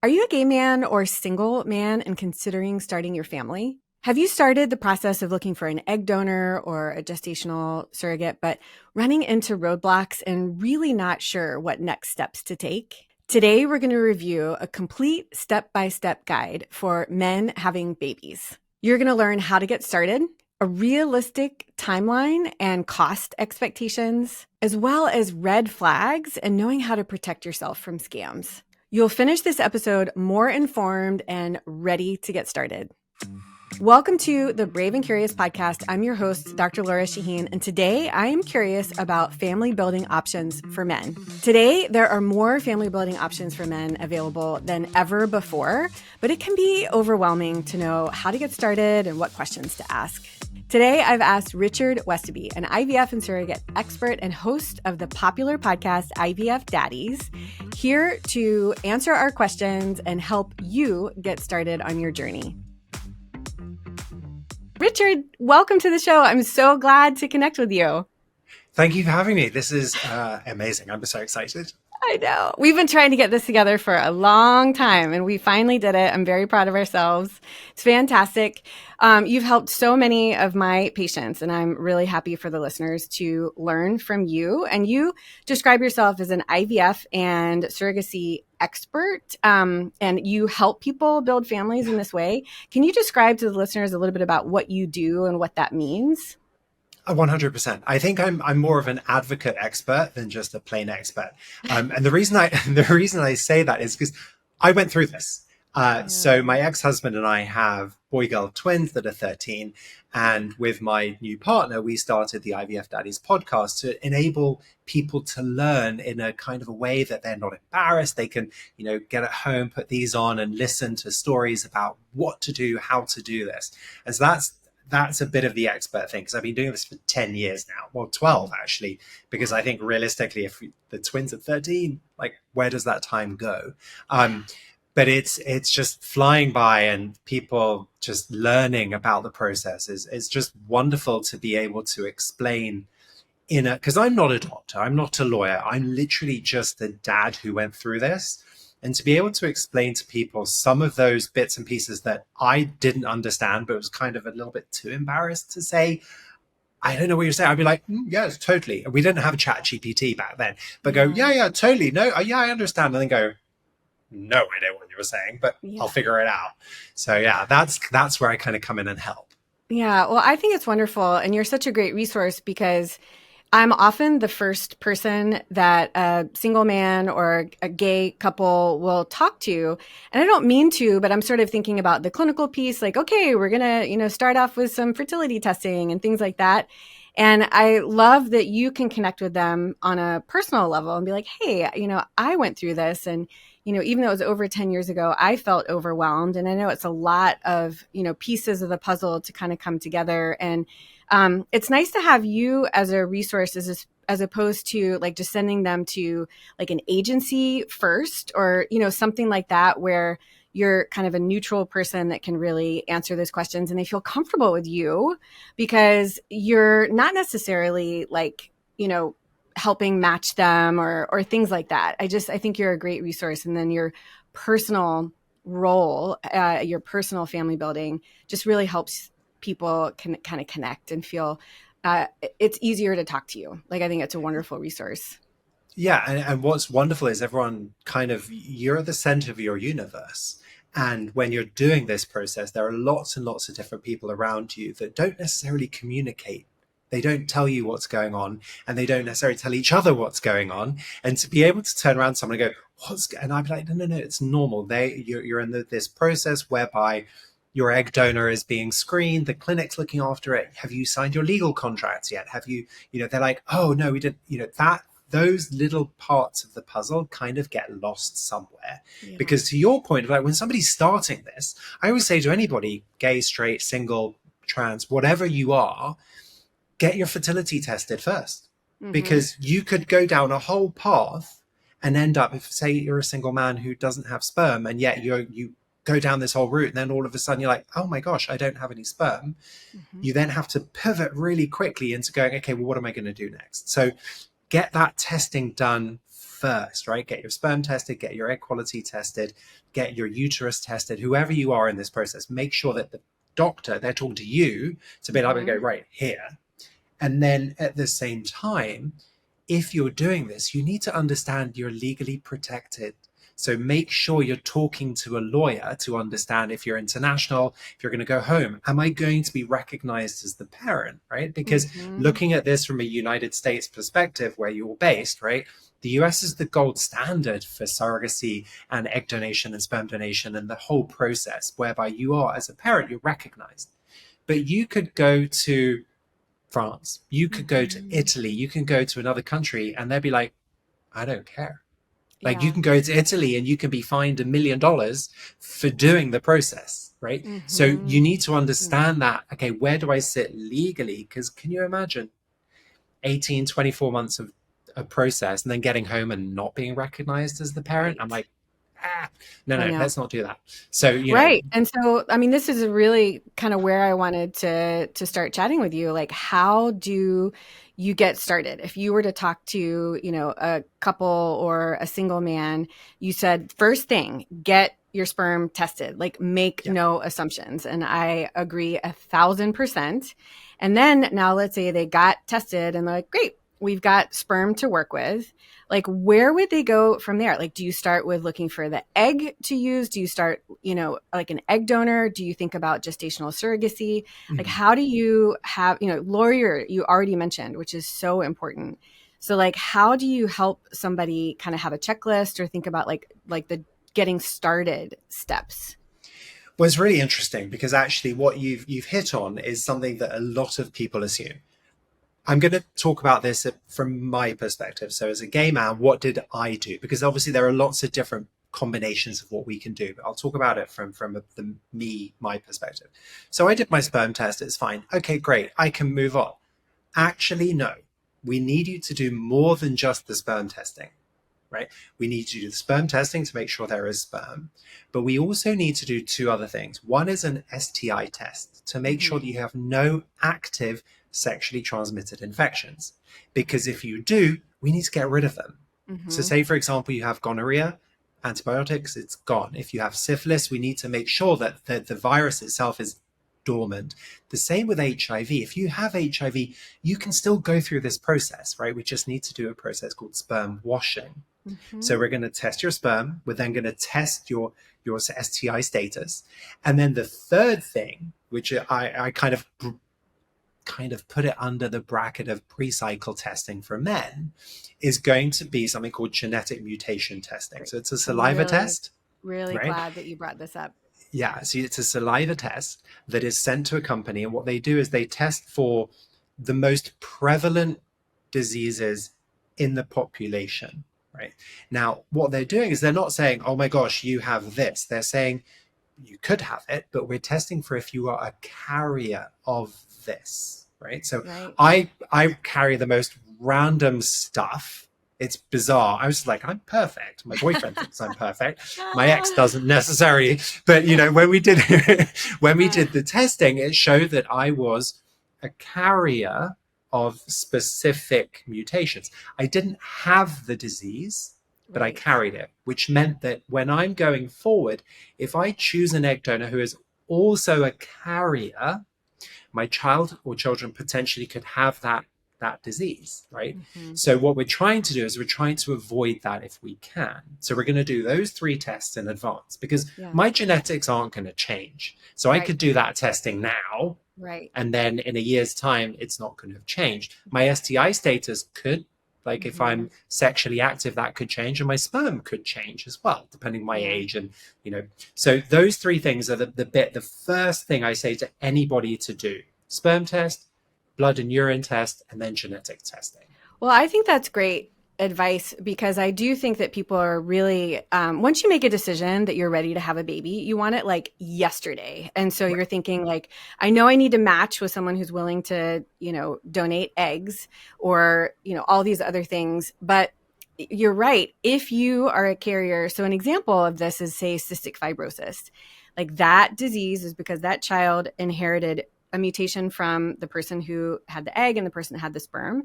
Are you a gay man or single man and considering starting your family? Have you started the process of looking for an egg donor or a gestational surrogate, but running into roadblocks and really not sure what next steps to take? Today, we're going to review a complete step-by-step guide for men having babies. You're going to learn how to get started, a realistic timeline and cost expectations, as well as red flags and knowing how to protect yourself from scams. You'll finish this episode more informed and ready to get started. Welcome to the Brave and Curious podcast. I'm your host, Dr. Lora Shahine, and today I am curious about family building options for men. Today, there are more family building options for men available than ever before, but it can be overwhelming to know how to get started and what questions to ask. Today, I've asked Richard Westoby, an IVF and surrogate expert and host of the popular podcast IVF Daddies, here to answer our questions and help you get started on your journey. Richard, welcome to the show. I'm so glad to connect with you. Thank you for having me. This is amazing. I'm so excited. I know. We've been trying to get this together for a long time, and we finally did it. I'm very proud of ourselves. It's fantastic. You've helped so many of my patients, and I'm really happy for the listeners to learn from you. And you describe yourself as an IVF and surrogacy expert, and you help people build families in this way. Can you describe to the listeners a little bit about what you do and what that means? 100%. I think I'm more of an advocate expert than just a plain expert. And the reason I say that is because I went through this. So my ex-husband and I have boy-girl twins that are 13. And with my new partner, we started the IVF Daddies podcast to enable people to learn in a kind of a way that they're not embarrassed. They can, get at home, put these on and listen to stories about what to do, how to do this. And so that's a bit of the expert thing, because I've been doing this for 10 years now. Well, 12 actually, because I think realistically, if the twins are 13, like where does that time go? But it's just flying by, and people just learning about the process is just wonderful to be able to explain because I'm not a doctor, I'm not a lawyer, I'm literally just a dad who went through this. And to be able to explain to people some of those bits and pieces that I didn't understand, but was kind of a little bit too embarrassed to say, I don't know what you're saying. I'd be like, yes, totally. We didn't have a chat GPT back then, but go, yeah, totally. No, yeah, I understand. And then go, no, I know what you were saying, but I'll figure it out. So yeah, that's where I kind of come in and help. Yeah, well, I think it's wonderful. And you're such a great resource because I'm often the first person that a single man or a gay couple will talk to. And I don't mean to, but I'm sort of thinking about the clinical piece, like, okay, we're going to, start off with some fertility testing and things like that. And I love that you can connect with them on a personal level and be like, hey, I went through this. And, even though it was over 10 years ago, I felt overwhelmed. And I know it's a lot of, pieces of the puzzle to kind of come together. And it's nice to have you as a resource as opposed to like just sending them to like an agency first or, something like that where you're kind of a neutral person that can really answer those questions and they feel comfortable with you because you're not necessarily like, helping match them or things like that. I think you're a great resource. And then your personal role, your personal family building just really helps people can kind of connect and feel it's easier to talk to you. Like, I think it's a wonderful resource. Yeah. And what's wonderful is everyone you're at the center of your universe. And when you're doing this process, there are lots and lots of different people around you that don't necessarily communicate. They don't tell you what's going on, and they don't necessarily tell each other what's going on. And to be able to turn around to someone and go, and I'd be like, no, it's normal. You're in this process whereby your egg donor is being screened, the clinic's looking after it. Have you signed your legal contracts yet? Have you, they're like, oh no, we didn't, those little parts of the puzzle kind of get lost somewhere. Yeah. Because to your point, like when somebody's starting this, I always say to anybody, gay, straight, single, trans, whatever you are, get your fertility tested first. Mm-hmm. Because you could go down a whole path and end up, if say you're a single man who doesn't have sperm, and yet you go down this whole route, and then all of a sudden you're like, oh my gosh, I don't have any sperm. Mm-hmm. You then have to pivot really quickly into going, okay, well, what am I going to do next? So get that testing done first, right? Get your sperm tested, get your egg quality tested, get your uterus tested, whoever you are in this process, make sure that the doctor, they're talking to you to be able to go, right, here. And then at the same time, if you're doing this, you need to understand you're legally protected. So make sure you're talking to a lawyer to understand if you're international, if you're going to go home, am I going to be recognized as the parent, right? Because looking at this from a United States perspective where you're based, right? The US is the gold standard for surrogacy and egg donation and sperm donation and the whole process whereby you are, as a parent, you're recognized. But you could go to France, you could go to Italy, you can go to another country and they'll be like, I don't care. Like you can go to Italy and you can be fined $1 million for doing the process, right? So you need to understand that, okay, where do I sit legally? Because can you imagine 18, 24 months of a process and then getting home and not being recognized as the parent? I'm like, no, let's not do that. So, you know. And so, I mean, this is really kind of where I wanted to start chatting with you. Like, how do you get started? If you were to talk to, you know, a couple or a single man, you said, first thing, get your sperm tested, like make no assumptions. And I agree 1,000%. And then now let's say they got tested and they're like, great, we've got sperm to work with. Like, where would they go from there? Like, do you start with looking for the egg to use? Do you start, you know, like an egg donor? Do you think about gestational surrogacy? Like, how do you have, you know, lawyer, you already mentioned, which is so important. So like, how do you help somebody kind of have a checklist or think about like the getting started steps? Well, it's really interesting because actually what you've hit on is something that a lot of people assume. I'm going to talk about this from my perspective. So as a gay man, what did I do? Because obviously there are lots of different combinations of what we can do, but I'll talk about it from my perspective. So I did my sperm test. It's fine. Okay, great. I can move on. Actually, no. We need you to do more than just the sperm testing, right? We need to do the sperm testing to make sure there is sperm, but we also need to do two other things. One is an STI test to make sure that you have no active sexually transmitted infections, because if you do, we need to get rid of them. So say, for example, you have gonorrhea, antibiotics, it's gone. If you have syphilis, we need to make sure that the virus itself is dormant. The same with HIV. If you have HIV, you can still go through this process, right? We just need to do a process called sperm washing. So we're going to test your sperm. We're then going to test your STI status. And then the third thing, which I kind of put it under the bracket of pre-cycle testing for men, is going to be something called genetic mutation testing. So it's a saliva test. Really glad that you brought this up. Yeah, so it's a saliva test that is sent to a company, and what they do is they test for the most prevalent diseases in the population, right? Now, what they're doing is they're not saying, oh my gosh, you have this. They're saying you could have it, but we're testing for if you are a carrier of this, right? So I carry the most random stuff. It's bizarre. I was like, I'm perfect. My boyfriend thinks I'm perfect. My ex doesn't necessarily, but you know, when we did the testing, it showed that I was a carrier of specific mutations. I didn't have the disease, but I carried it, which meant that when I'm going forward, if I choose an egg donor who is also a carrier, my child or children potentially could have that disease, right? So what we're trying to do is we're trying to avoid that if we can. So we're going to do those 3 tests in advance, because my genetics aren't going to change. So I could do that testing now, and then in a year's time, it's not going to have changed. My STI status could, like if I'm sexually active, that could change, and my sperm could change as well, depending on my age. And, you know, so those 3 things are the first thing I say to anybody to do: sperm test, blood and urine test, and then genetic testing. Well, I think that's great advice, because I do think that people are really, once you make a decision that you're ready to have a baby, you want it like yesterday. And so you're thinking like, I know I need to match with someone who's willing to, you know, donate eggs or, you know, all these other things. But you're right. If you are a carrier, so an example of this is, say, cystic fibrosis. Like, that disease is because that child inherited a mutation from the person who had the egg and the person that had the sperm.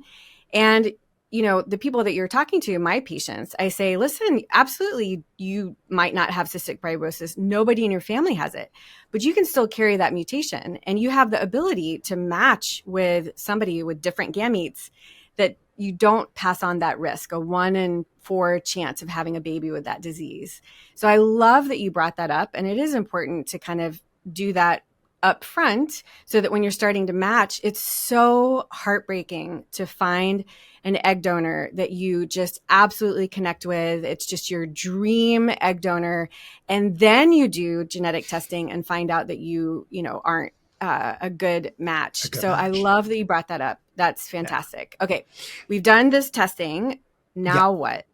And the people that you're talking to, my patients, I say, listen, absolutely, you might not have cystic fibrosis. Nobody in your family has it, but you can still carry that mutation. And you have the ability to match with somebody with different gametes that you don't pass on that risk, a 1 in 4 chance of having a baby with that disease. So I love that you brought that up. And it is important to kind of do that up front so that when you're starting to match, it's so heartbreaking to find an egg donor that you just absolutely connect with. It's just your dream egg donor. And then you do genetic testing and find out that you aren't a good match. I love that you brought that up. That's fantastic. Yeah. Okay. We've done this testing. Now what?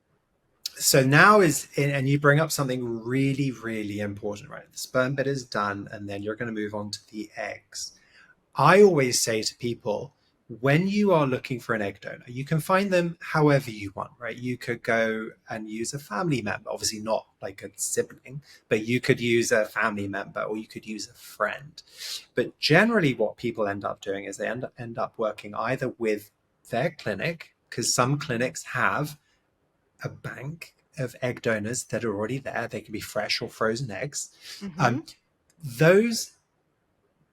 So now and you bring up something really, really important, right? The sperm bit is done, and then you're going to move on to the eggs. I always say to people, when you are looking for an egg donor, you can find them however you want, right? You could go and use a family member, obviously not like a sibling, but you could use a family member or you could use a friend. But generally what people end up doing is they end up working either with their clinic, because some clinics have a bank of egg donors that are already there. They can be fresh or frozen eggs. Mm-hmm. Those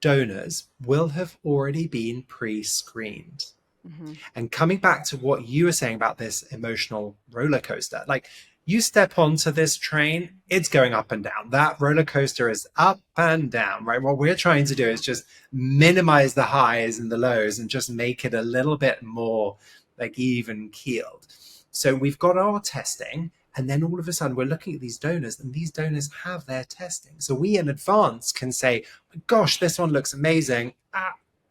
donors will have already been pre-screened. Mm-hmm. And coming back to what you were saying about this emotional roller coaster, like you step onto this train, it's going up and down. That roller coaster is up and down, right? What we're trying to do is just minimize the highs and the lows and just make it a little bit more like even keeled. So we've got our testing, and then all of a sudden we're looking at these donors, and these donors have their testing. So we in advance can say, gosh, this one looks amazing.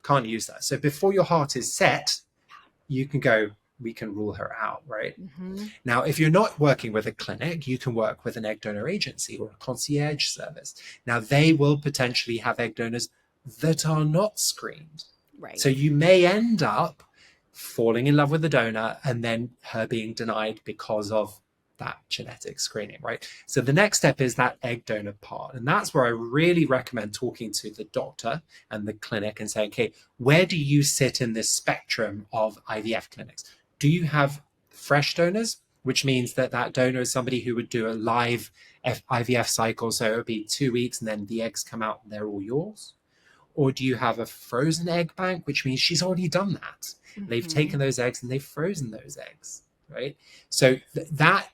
Can't use that. So before your heart is set, you can go, we can rule her out, right? Mm-hmm. Now, if you're not working with a clinic, you can work with an egg donor agency or a concierge service. Now, they will potentially have egg donors that are not screened. Right. So you may end up falling in love with the donor and then her being denied because of that genetic screening, right? So the next step is that egg donor part. And that's where I really recommend talking to the doctor and the clinic and saying, okay, where do you sit in this spectrum of IVF clinics? Do you have fresh donors, which means that that donor is somebody who would do a live IVF cycle? So it would be 2 weeks and then the eggs come out and they're all yours. Or do you have a frozen egg bank, which means she's already done that? Mm-hmm. They've taken those eggs and they've frozen those eggs, right? So that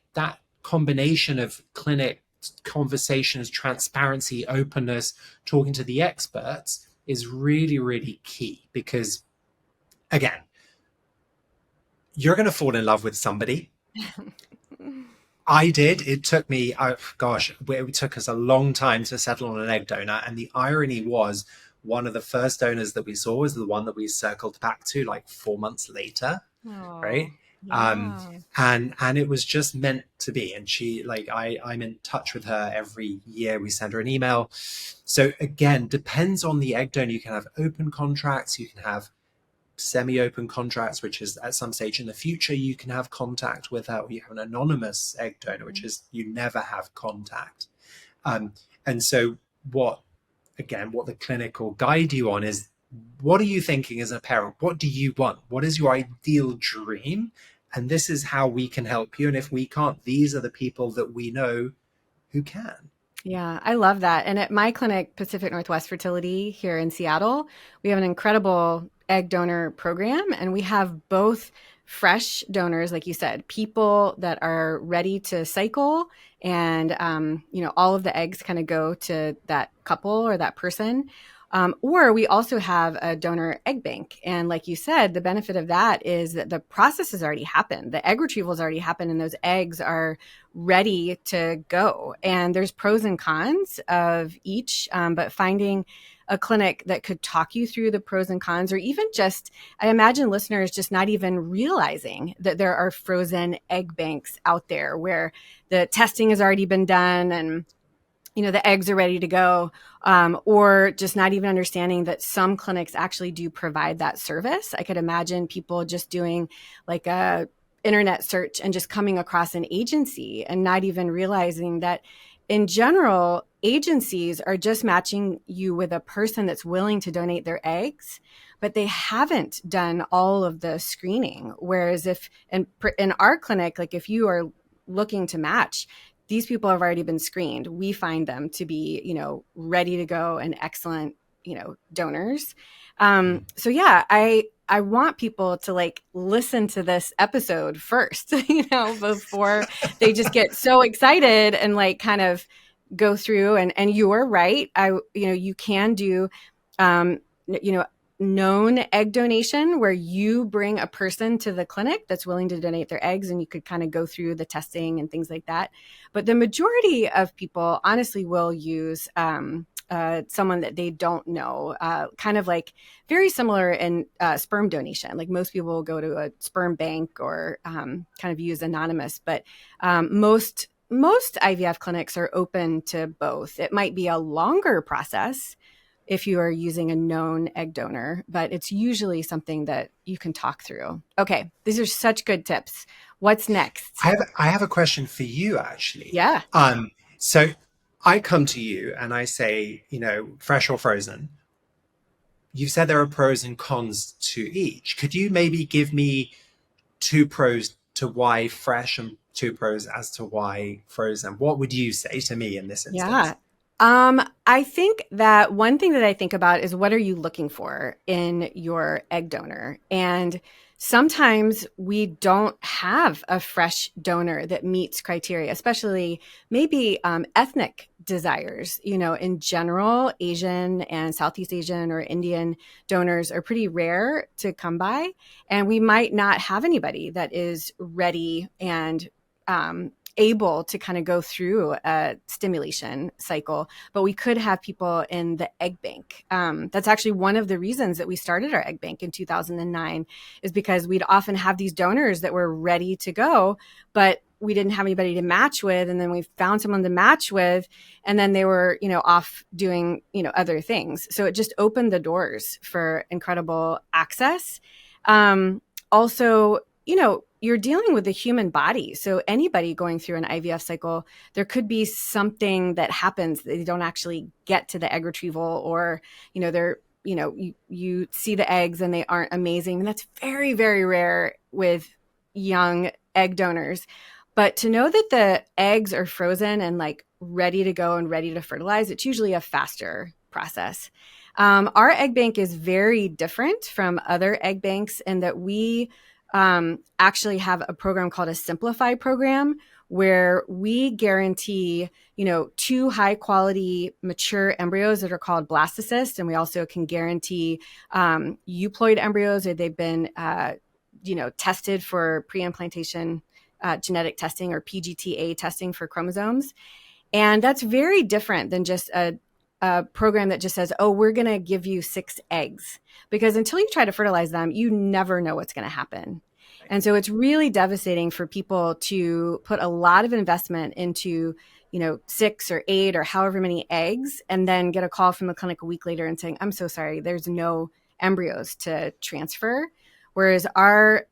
combination of clinic conversations, transparency, openness, talking to the experts is really, really key, because again, you're going to fall in love with somebody. I did. It took me, it took us a long time to settle on an egg donor. And the irony was, one of the first donors that we saw was the one that we circled back to like 4 months later. Aww, right. Yeah. And it was just meant to be. And she, like, I'm in touch with her every year. We send her an email. So again, depends on the egg donor. You can have open contracts. You can have semi-open contracts, which is at some stage in the future, you can have contact with her. Or you have an anonymous egg donor, which is you never have contact. And so what the clinic will guide you on is, what are you thinking as a parent? What do you want? What is your ideal dream? And this is how we can help you. And if we can't, these are the people that we know who can. Yeah, I love that. And at my clinic, Pacific Northwest Fertility here in Seattle, we have an incredible egg donor program, and we have both fresh donors, like you said, people that are ready to cycle, and all of the eggs kind of go to that couple or that person. Or we also have a donor egg bank. And like you said, the benefit of that is that the process has already happened. The egg retrieval has already happened, and those eggs are ready to go. And there's pros and cons of each, but finding a clinic that could talk you through the pros and cons, or even just, I imagine listeners just not even realizing that there are frozen egg banks out there where the testing has already been done and the eggs are ready to go, or just not even understanding that some clinics actually do provide that service. I could imagine people just doing like a internet search and just coming across an agency and not even realizing that in general, agencies are just matching you with a person that's willing to donate their eggs, but they haven't done all of the screening. Whereas if in our clinic, like if you are looking to match, these people have already been screened. We find them to be, ready to go and excellent, donors. So yeah, I want people to like listen to this episode first, before they just get so excited and like kind of go through. And you are right. You can do, um, you know, known egg donation where you bring a person to the clinic that's willing to donate their eggs, and you could kind of go through the testing and things like that. But the majority of people honestly will use someone that they don't know, kind of like very similar in sperm donation. Like most people will go to a sperm bank or kind of use anonymous, but most IVF clinics are open to both. It might be a longer process if you are using a known egg donor, but it's usually something that you can talk through. Okay, these are such good tips. What's next? I have a question for you, actually. Yeah. So I come to you and I say, fresh or frozen. You've said there are pros and cons to each. Could you maybe give me 2 pros to why fresh and 2 pros as to why frozen? What would you say to me in this instance? Yeah. I think that one thing that I think about is what are you looking for in your egg donor? And sometimes we don't have a fresh donor that meets criteria, especially maybe ethnic desires. In general, Asian and Southeast Asian or Indian donors are pretty rare to come by. And we might not have anybody that is ready and able to kind of go through a stimulation cycle, but we could have people in the egg bank. That's actually one of the reasons that we started our egg bank in 2009, is because we'd often have these donors that were ready to go, but we didn't have anybody to match with. And then we found someone to match with, and then they were, off doing, other things. So it just opened the doors for incredible access. Also, you're dealing with the human body. So anybody going through an IVF cycle, there could be something that happens that they don't actually get to the egg retrieval, or, you see the eggs and they aren't amazing. And that's very, very rare with young egg donors. But to know that the eggs are frozen and like ready to go and ready to fertilize, it's usually a faster process. Our egg bank is very different from other egg banks in that we actually have a program called a Simplify program, where we guarantee, 2 high quality mature embryos that are called blastocysts. And we also can guarantee euploid embryos, or they've been, tested for pre-implantation genetic testing, or PGTA testing for chromosomes. And that's very different than just a program that just says, oh, we're going to give you 6 eggs, because until you try to fertilize them, you never know what's going to happen. And so it's really devastating for people to put a lot of investment into, 6 or 8 or however many eggs, and then get a call from the clinic a week later and saying, I'm so sorry, there's no embryos to transfer. Whereas our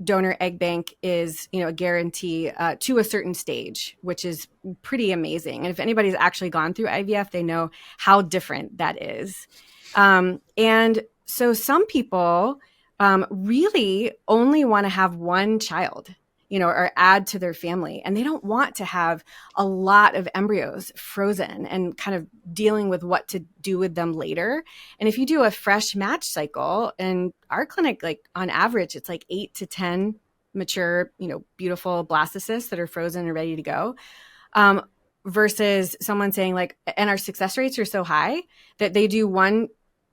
donor egg bank is, a guarantee to a certain stage, which is pretty amazing. And if anybody's actually gone through IVF, they know how different that is. And so some people really only want to have one child, or add to their family. And they don't want to have a lot of embryos frozen and kind of dealing with what to do with them later. And if you do a fresh match cycle, in our clinic, like on average, it's like 8 to 10 mature, beautiful blastocysts that are frozen and ready to go. Versus someone saying like, and our success rates are so high that they do one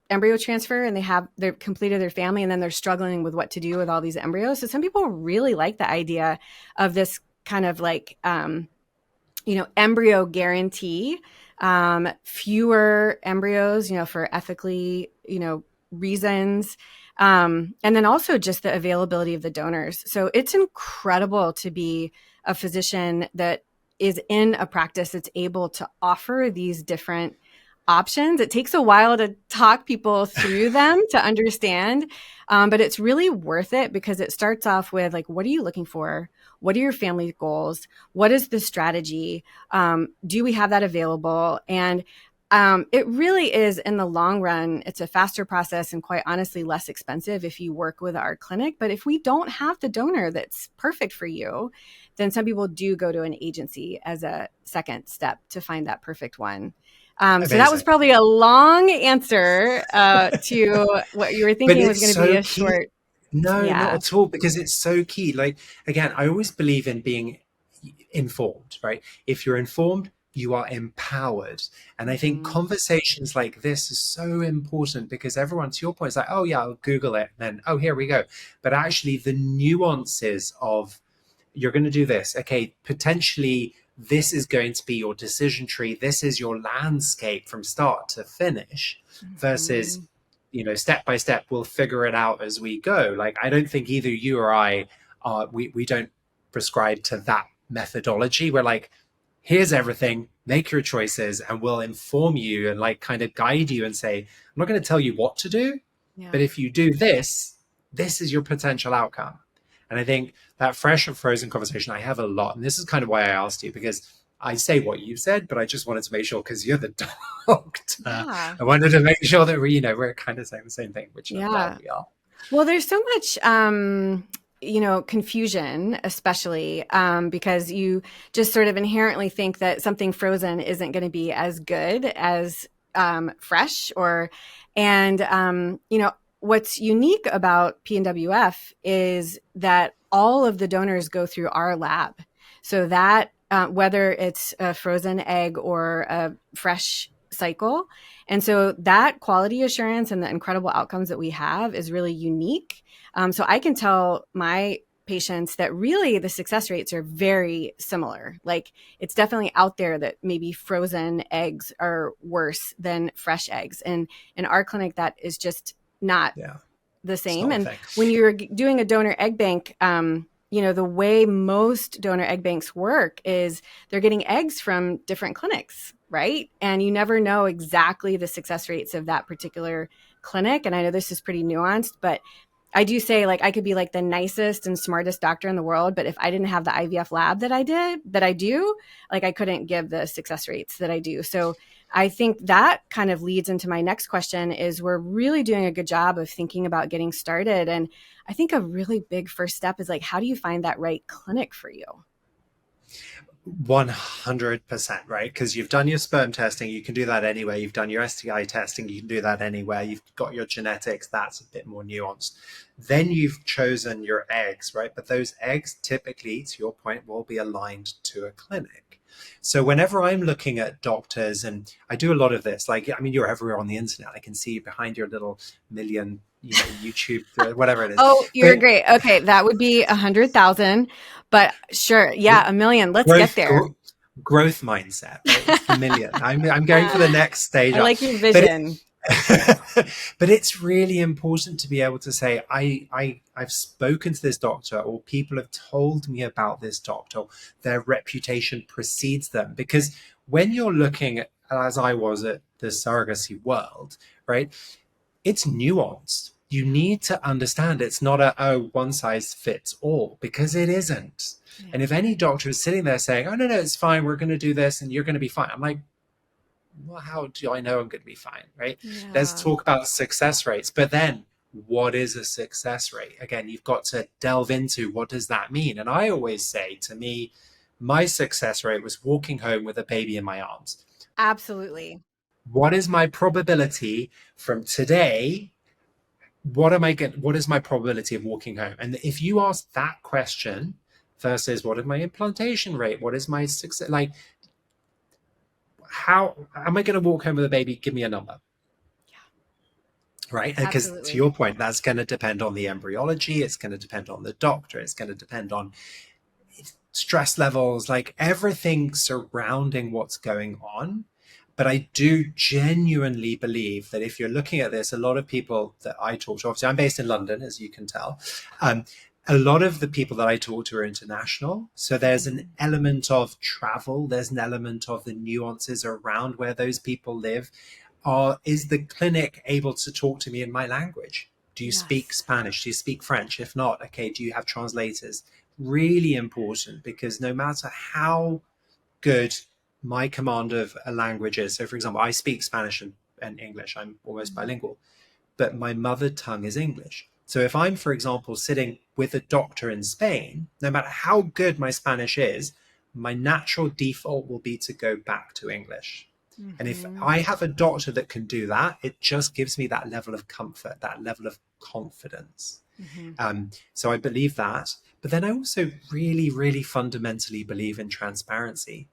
embryo transfer and they've completed their family, and then they're struggling with what to do with all these embryos. So some people really like the idea of this kind of like, embryo guarantee, fewer embryos, for ethically, reasons. And then also just the availability of the donors. So it's incredible to be a physician that is in a practice that's able to offer these different options. It takes a while to talk people through them to understand, but it's really worth it because it starts off with like, what are you looking for? What are your family goals? What is the strategy? Do we have that available? And it really is, in the long run, it's a faster process and quite honestly less expensive if you work with our clinic. But if we don't have the donor that's perfect for you, then some people do go to an agency as a second step to find that perfect one. So that was Amazing. probably a long answer to what you were But thinking was it's going to be so a key. short. No, not Yeah. at all, because it's so key. Like, again, I always believe in being informed, right? If you're informed, you are empowered. And I think Mhm. conversations like this is so important because everyone, to your point, is like, oh, yeah, I'll Google it. And then, oh, here we go. But actually, the nuances of you're going to do this. Okay, potentially, this is going to be your decision tree. This is your landscape from start to finish versus Mhm. step by step, we'll figure it out as we go. Like, I don't think either you or I we don't prescribe to that methodology. We're like, here's everything, make your choices, and we'll inform you and like kind of guide you and say, I'm not going to tell you what to do, Yeah. but if you do this, this is your potential outcome. And I think that fresh and frozen conversation I have a lot. And this is kind of why I asked you, because I say what you said, but I just wanted to make sure because you're the doctor. Yeah. I wanted to make sure that we're kind of saying the same thing, which I'm glad Yeah. we are. Well, there's so much, confusion, especially because you just sort of inherently think that something frozen isn't going to be as good as fresh, what's unique about PNWF is that all of the donors go through our lab. So that whether it's a frozen egg or a fresh cycle, and so that quality assurance and the incredible outcomes that we have is really unique. So I can tell my patients that really the success rates are very similar. Like it's definitely out there that maybe frozen eggs are worse than fresh eggs. And in our clinic, that is just not Yeah, the it's same. not a And thing. when you're doing a donor egg bank, the way most donor egg banks work is they're getting eggs from different clinics, right? And you never know exactly the success rates of that particular clinic. And I know this is pretty nuanced, but I do say like I could be like the nicest and smartest doctor in the world, but if I didn't have the IVF lab that I do, like I couldn't give the success rates that I do. So I think that kind of leads into my next question is we're really doing a good job of thinking about getting started. And I think a really big first step is like, how do you find that right clinic for you? 100%, right? Because you've done your sperm testing, you can do that anywhere. You've done your STI testing, you can do that anywhere. You've got your genetics, that's a bit more nuanced. Then you've chosen your eggs, right? But those eggs typically, to your point, will be aligned to a clinic. So whenever I'm looking at doctors, and I do a lot of this, like, I mean, you're everywhere on the internet. I can see you behind your little million, YouTube, whatever it is. Oh, you're But great. Okay, that would be 100,000, but sure, yeah, a million. Let's get growth there. growth mindset, right? It's the million. I'm going for the next stage I up. like your But vision. but it's really important to be able to say I've spoken to this doctor, or people have told me about this doctor. Their reputation precedes them, because when you're looking at, as I was, at the surrogacy world, right, it's nuanced. You need to understand it's not a, oh, one size fits all, because it isn't. Yeah. And if any doctor is sitting there saying, oh, no, no, it's fine, we're going to do this and you're going to be fine, I'm like, well, how do I know I'm going to be fine, right? Let's Yeah. talk about success rates. But then, what is a success rate? Again, you've got to delve into what does that mean. And I always say, to me, my success rate was walking home with a baby in my arms. Absolutely. What is my probability from today? What is my probability of walking home? And if you ask that question versus what is my implantation rate, what is my success, like, how am I going to walk home with a baby? Give me a number. Right? Because to Absolutely. your point, that's going to depend on the embryology, it's going to depend on the doctor, it's going to depend on stress levels, like everything surrounding what's going on. But I do genuinely believe that if you're looking at this, a lot of people that I talk to, obviously I'm based in London, as you can tell, um, A lot of the people that I talk to are international. So there's an element of travel, there's an element of the nuances around where those people live. Is the clinic able to talk to me in my language? Do you speak Yes. Spanish? Do you speak French? If not, okay, do you have translators? Really important, because no matter how good my command of a language is, so for example, I speak Spanish and English, I'm almost bilingual, but my mother tongue is English. So if I'm, for example, sitting with a doctor in Spain, no matter how good my Spanish is, my natural default will be to go back to English. And if Mm-hmm. I have a doctor that can do that, it just gives me that level of comfort, that level of confidence. Mm-hmm. So I believe that. But then I also really, really fundamentally believe in transparency,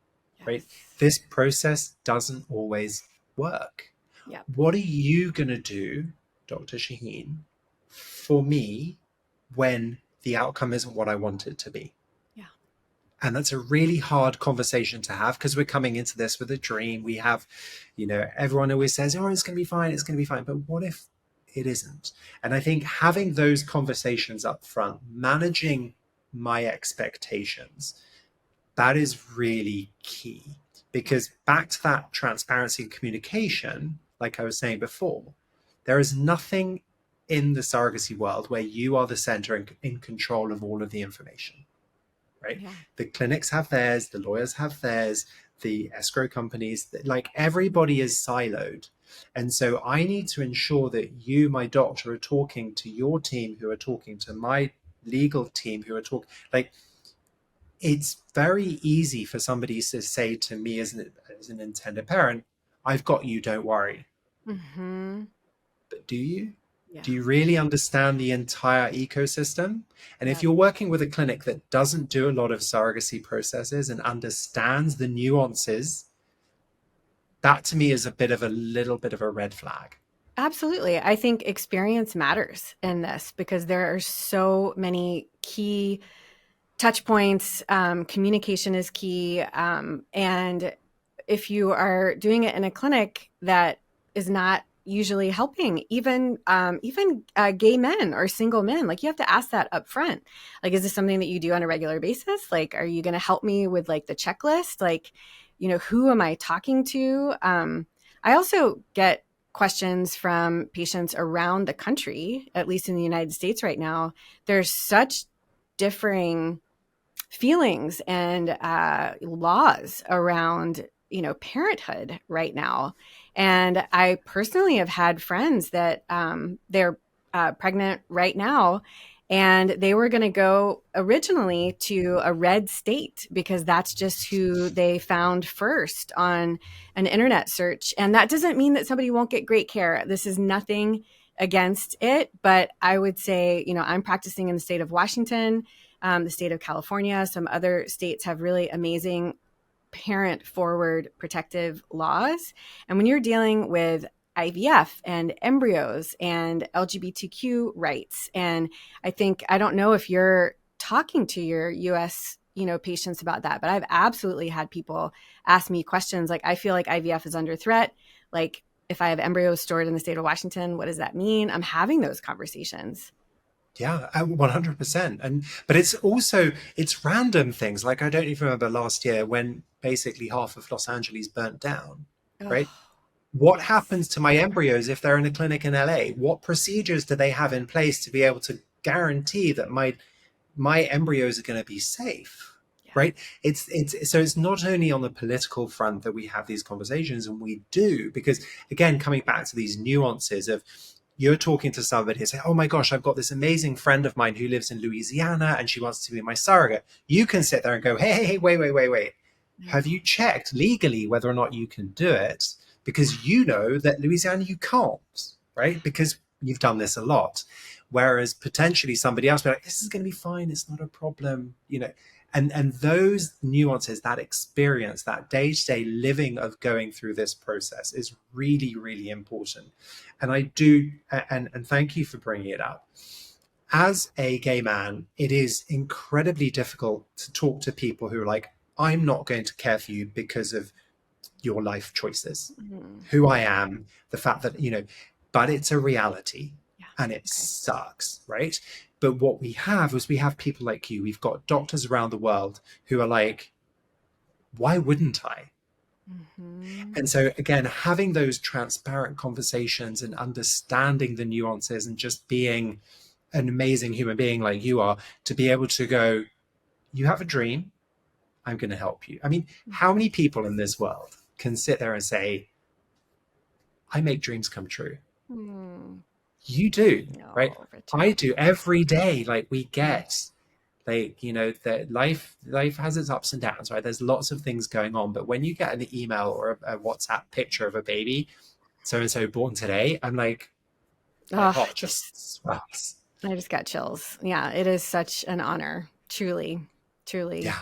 right? Yes. This process doesn't always work. Yep. What are you going to do, Dr. Shahine, for me when the outcome isn't what I want it to be? Yeah. And that's a really hard conversation to have, because we're coming into this with a dream. We have, everyone always says, oh, it's going to be fine, it's going to be fine. But what if it isn't? And I think having those conversations up front, managing my expectations, that is really key. Because back to that transparency and communication, like I was saying before, there is nothing in the surrogacy world where you are the center and in control of all of the information, right? Yeah. The clinics have theirs, the lawyers have theirs, the escrow companies, like everybody is siloed. And so I need to ensure that you, my doctor, are talking to your team, who are talking to my legal team, who are talking, like, it's very easy for somebody to say to me as an intended parent, I've got you, don't worry. Mm-hmm. But do you? Yeah. Do you really understand the entire ecosystem? And if Yep. you're working with a clinic that doesn't do a lot of surrogacy processes and understands the nuances, that to me is a little bit of a red flag. Absolutely. I think experience matters in this because there are so many key touch points. Communication is key. And if you are doing it in a clinic that is not usually helping even gay men or single men, like you have to ask that up front. Like, is this something that you do on a regular basis? Like, are you going to help me with like the checklist? Like, who am I talking to? I also get questions from patients around the country, at least in the United States right now. There's such differing feelings and laws around parenthood right now. And I personally have had friends that they're pregnant right now, and they were going to go originally to a red state because that's just who they found first on an internet search. And that doesn't mean that somebody won't get great care. This is nothing against it, but I would say, I'm practicing in the state of Washington, the state of California. Some other states have really amazing parent forward protective laws. And when you're dealing with IVF and embryos and LGBTQ rights, and I don't know if you're talking to your US patients about that, but I've absolutely had people ask me questions like, I feel like IVF is under threat. Like, if I have embryos stored in the state of Washington, what does that mean? I'm having those conversations. Yeah, 100%. But it's random things. Like, I don't even remember last year when basically half of Los Angeles burnt down, Oh, right? What yes. happens to my embryos if they're in a clinic in LA? What procedures do they have in place to be able to guarantee that my embryos are going to be safe? Yeah. Right? It's not only on the political front that we have these conversations, and we do, because again, coming back to these nuances of, you're talking to somebody and say, oh my gosh, I've got this amazing friend of mine who lives in Louisiana and she wants to be my surrogate. You can sit there and go, hey, wait. Have you checked legally whether or not you can do it? Because you know that Louisiana, you can't, right? Because you've done this a lot. Whereas potentially somebody else be like, this is going to be fine. It's not a problem, And those nuances, that experience, that day-to-day living of going through this process is really, really important. And I do, and thank you for bringing it up. As a gay man, it is incredibly difficult to talk to people who are like, I'm not going to care for you because of your life choices, Mhm. who I am, the fact that, but it's a reality Yeah. and it Okay. sucks, right? But what we have is we have people like you. We've got doctors around the world who are like, why wouldn't I? Mm-hmm. And so, again, having those transparent conversations and understanding the nuances and just being an amazing human being like you are, to be able to go, you have a dream, I'm going to help you. I mean, how many people in this world can sit there and say, I make dreams come true? Mm. You do, right? No, I Richard. do every day. Like, we get, like, that life has its ups and downs, right? There's lots of things going on, but when you get an email or a WhatsApp picture of a baby so and so born today, I'm like, my Oh, heart just swells. I just got chills. Yeah, it is such an honor. Truly, truly. Yeah.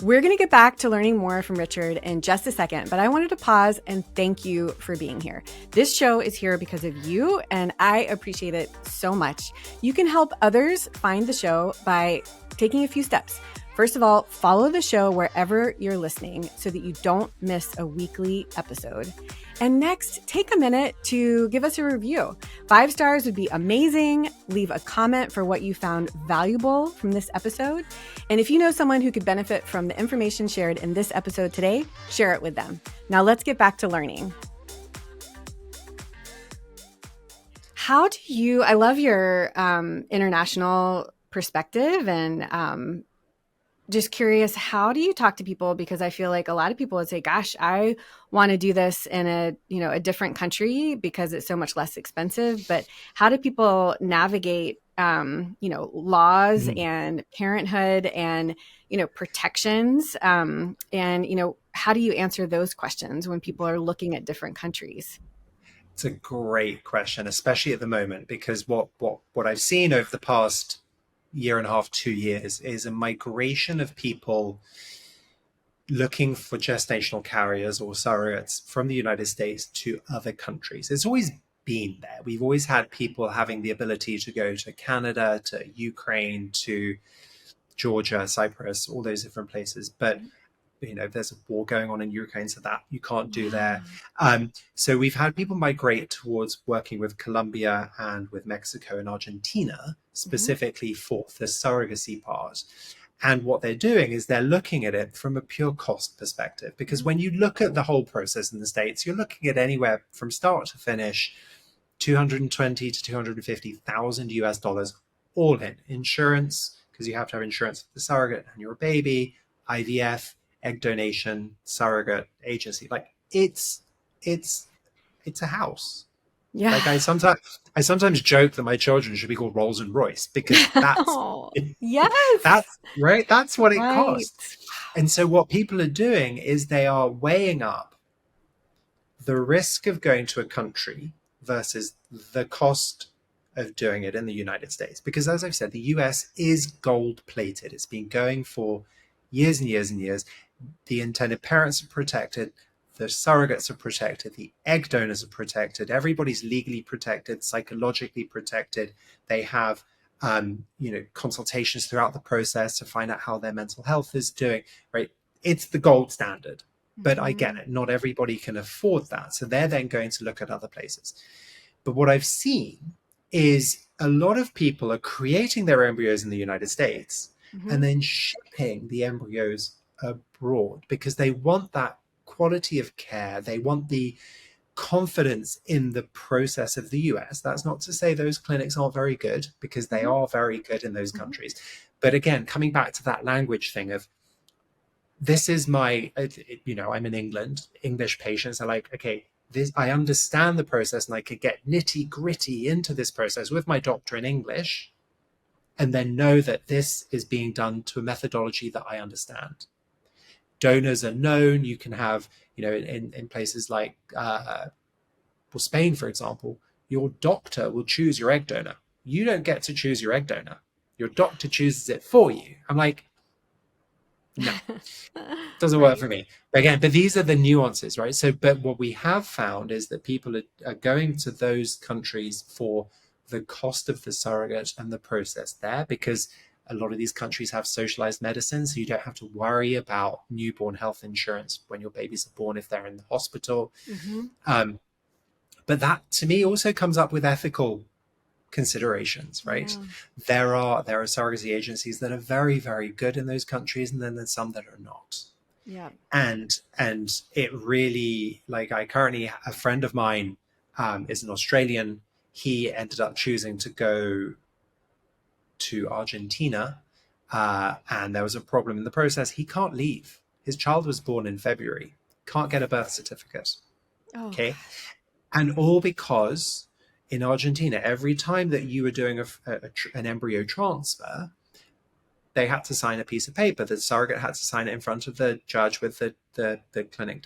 We're going to get back to learning more from Richard in just a second, but I wanted to pause and thank you for being here. This show is here because of you, and I appreciate it so much. You can help others find the show by taking a few steps. First of all, follow the show wherever you're listening so that you don't miss a weekly episode. And next, take a minute to give us a review. 5 stars would be amazing. Leave a comment for what you found valuable from this episode. And if you know someone who could benefit from the information shared in this episode today, share it with them. Now let's get back to learning. How do you, I love your international perspective, and just curious, how do you talk to people? Because I feel like a lot of people would say, gosh, I want to do this in a different country because it's so much less expensive. But how do people navigate, laws Mhm. and parenthood and, protections? And, how do you answer those questions when people are looking at different countries? It's a great question, especially at the moment, because what I've seen over the past year and a half, 2 years, is a migration of people looking for gestational carriers or surrogates from the United States to other countries. It's always been there. We've always had people having the ability to go to Canada, to Ukraine, to Georgia, Cyprus, all those different places. But there's a war going on in Ukraine, so that you can't do there. So we've had people migrate towards working with Colombia and with Mexico and Argentina, specifically for the surrogacy part. And what they're doing is they're looking at it from a pure cost perspective, because when you look at the whole process in the States, you're looking at anywhere from start to finish, 220 to 250,000 US dollars, all in insurance, because you have to have insurance for the surrogate and your baby, IVF, egg donation, surrogate agency. Like, it's a house. Yeah. Like, I sometimes joke that my children should be called Rolls and Royce, because Oh, yes. that's right. That's what it Right. costs. And so what people are doing is they are weighing up the risk of going to a country versus the cost of doing it in the United States. Because, as I've said, the US is gold plated. It's been going for years and years and years. The intended parents are protected, the surrogates are protected, the egg donors are protected, everybody's legally protected, psychologically protected. They have consultations throughout the process to find out how their mental health is doing, right? It's the gold standard. But I get it, not everybody can afford that, so they're then going to look at other places. But what I've seen is a lot of people are creating their embryos in the United States and then shipping the embryos abroad, because they want that quality of care. They want the confidence in the process of the US. That's not to say those clinics aren't very good, because they are very good in those countries. But again, coming back to that language thing of, this is my, I'm in England, English patients are like, okay, I understand the process and I could get nitty gritty into this process with my doctor in English, and then know that this is being done to a methodology that I understand. Donors are known. You can have, in places like Spain, for example, your doctor will choose your egg donor. You don't get to choose your egg donor. Your doctor chooses it for you. I'm like, no, doesn't work for me. But these are the nuances, right? So, but what we have found is that people are going to those countries for the cost of the surrogate and the process there, because a lot of these countries have socialized medicine, so you don't have to worry about newborn health insurance when your babies are born if they're in the hospital. But that, to me, also comes up with ethical considerations, right? Yeah. There are surrogacy agencies that are very, very good in those countries, and then there's some that are not. Yeah. And it really, like, I currently, a friend of mine is an Australian. He ended up choosing to go to Argentina, and there was a problem in the process. He can't leave. His child was born in February, can't get a birth certificate. Oh Okay. gosh. And all because in Argentina, every time that you were doing an embryo transfer, they had to sign a piece of paper. The surrogate had to sign it in front of the judge with the clinic.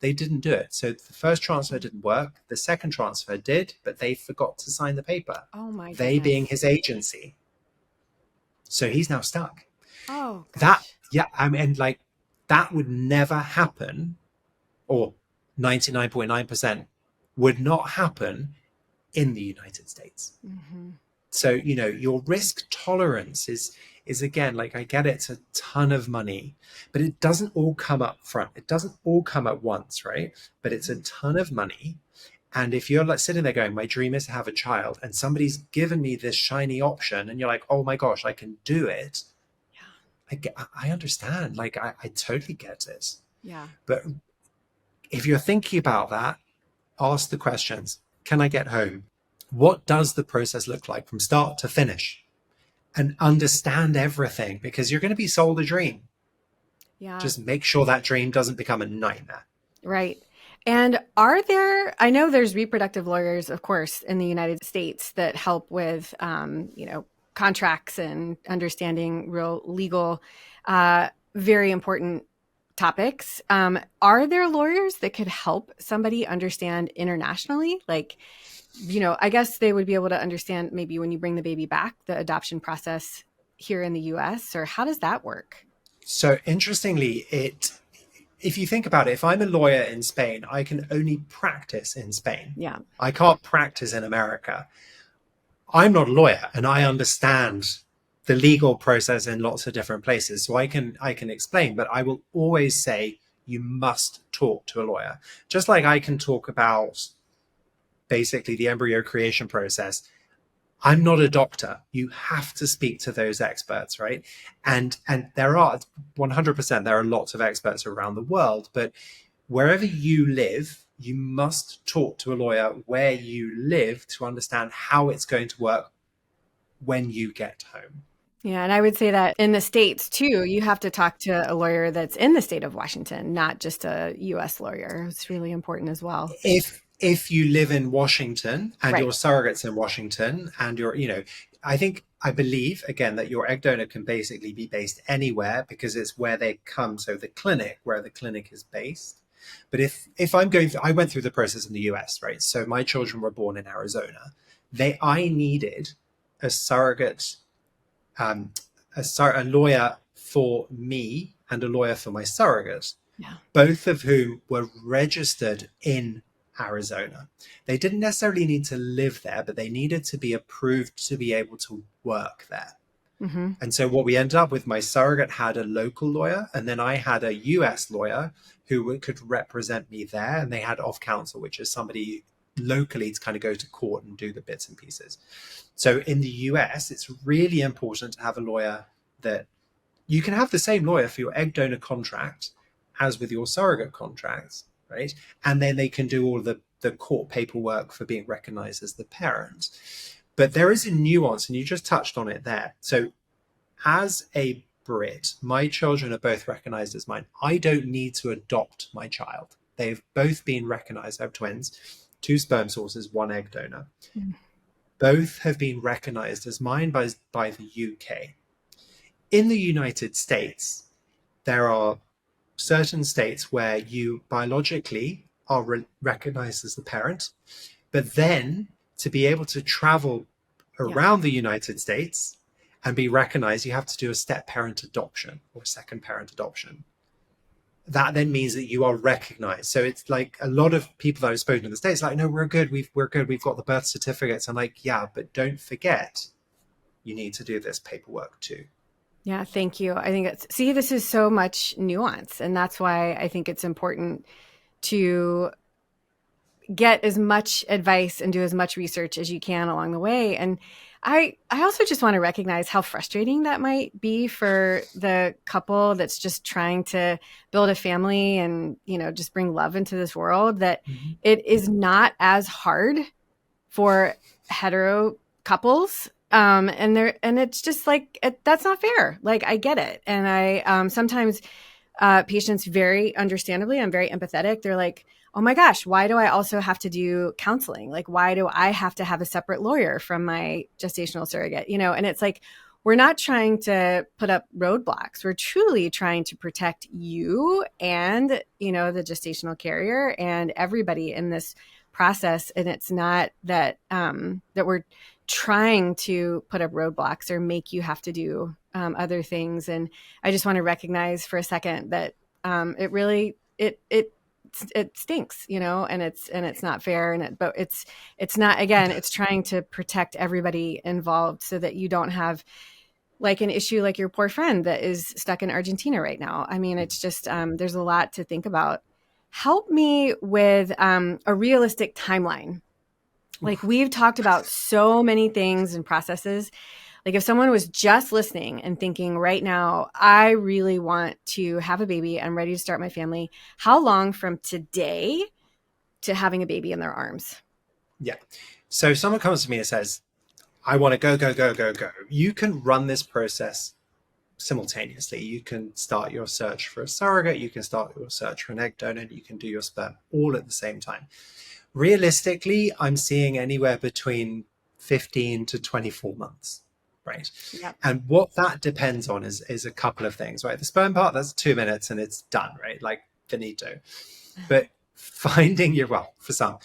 They didn't do it. So the first transfer didn't work. The second transfer did, but they forgot to sign the paper. Oh my They being goodness. his agency. So he's now stuck. Oh That, gosh. yeah, I mean, like, that would never happen, or 99.9% would not happen in the United States. Mm-hmm. So, your risk tolerance is again, like, I get it's a ton of money, but it doesn't all come up front. It doesn't all come at once, right? But it's a ton of money. And if you're like sitting there going, my dream is to have a child, and somebody's given me this shiny option, and you're like, oh my gosh, I can do it. I understand. Like, I totally get it. Yeah. But if you're thinking about that, ask the questions. Can I get home? What does the process look like from start to finish? And understand everything, because you're going to be sold a dream. Yeah. Just make sure that dream doesn't become a nightmare. Right. And I know there's reproductive lawyers, of course, in the United States that help with, contracts and understanding real legal, very important topics. Are there lawyers that could help somebody understand internationally? Like, I guess they would be able to understand maybe when you bring the baby back, the adoption process here in the US, or how does that work? So interestingly, if you think about it, if I'm a lawyer in Spain, I can only practice in Spain. Yeah. I can't practice in America. I'm not a lawyer, and I understand the legal process in lots of different places. So I can explain, but I will always say you must talk to a lawyer. Just like I can talk about basically the embryo creation process. I'm not a doctor. You have to speak to those experts, right? And there are 100%, there are lots of experts around the world, but wherever you live, you must talk to a lawyer where you live to understand how it's going to work when you get home. Yeah, and I would say that in the States too, you have to talk to a lawyer that's in the state of Washington, not just a US lawyer. It's really important as well. If you live in Washington and Right. your surrogate's in Washington and I believe again that your egg donor can basically be based anywhere because it's where they come. So where the clinic is based. But if I went through the process in the US, right? So my children were born in Arizona. I needed a surrogate, a lawyer for me and a lawyer for my surrogate, Yeah. both of whom were registered in Arizona. They didn't necessarily need to live there, but they needed to be approved to be able to work there. Mm-hmm. And so what we ended up with, my surrogate had a local lawyer, and then I had a US lawyer who could represent me there. And they had off counsel, which is somebody locally to kind of go to court and do the bits and pieces. So in the US, it's really important to have a lawyer that you can have the same lawyer for your egg donor contract as with your surrogate contracts, right? And then they can do all the court paperwork for being recognized as the parent. But there is a nuance, and you just touched on it there. So as a Brit, my children are both recognized as mine. I don't need to adopt my child. They've both been recognized. I have twins, 2 sperm sources, 1 egg donor. Mm. Both have been recognized as mine by the UK. In the United States, there are certain states where you biologically are recognized as the parent, but then to be able to travel around the United States and be recognized, you have to do a step parent adoption or a second parent adoption. That then means that you are recognized. So it's like a lot of people that I've spoken to in the States, like, no, we're good. We're good. We've got the birth certificates. I'm like, yeah, but don't forget, you need to do this paperwork too. Yeah, thank you. I think this is so much nuance. And that's why I think it's important to get as much advice and do as much research as you can along the way. And I also just want to recognize how frustrating that might be for the couple that's just trying to build a family and, just bring love into this world, that Mhm. it is not as hard for hetero couples. And it's just like, that's not fair. Like, I get it. And I, sometimes, patients, very understandably, I'm very empathetic. They're like, oh my gosh, why do I also have to do counseling? Like, why do I have to have a separate lawyer from my gestational surrogate? And it's like, we're not trying to put up roadblocks. We're truly trying to protect you and, the gestational carrier and everybody in this process. And it's not that, that we're trying to put up roadblocks or make you have to do other things. And I just want to recognize for a second that it really it stinks, and it's not fair, but it's not, again, it's trying to protect everybody involved so that you don't have like an issue like your poor friend that is stuck in Argentina right now. I mean, it's just there's a lot to think about. Help me with a realistic timeline. Like, we've talked about so many things and processes. Like, if someone was just listening and thinking right now, I really want to have a baby, I'm ready to start my family, how long from today to having a baby in their arms? Yeah. So if someone comes to me and says, I want to go, go, go, go, go, you can run this process simultaneously. You can start your search for a surrogate, you can start your search for an egg donor, you can do your sperm all at the same time. Realistically, I'm seeing anywhere between 15 to 24 months, right? Yep. And what that depends on is a couple of things, right? The sperm part, that's 2 minutes and it's done, right? Like, finito. But finding your, well, for some,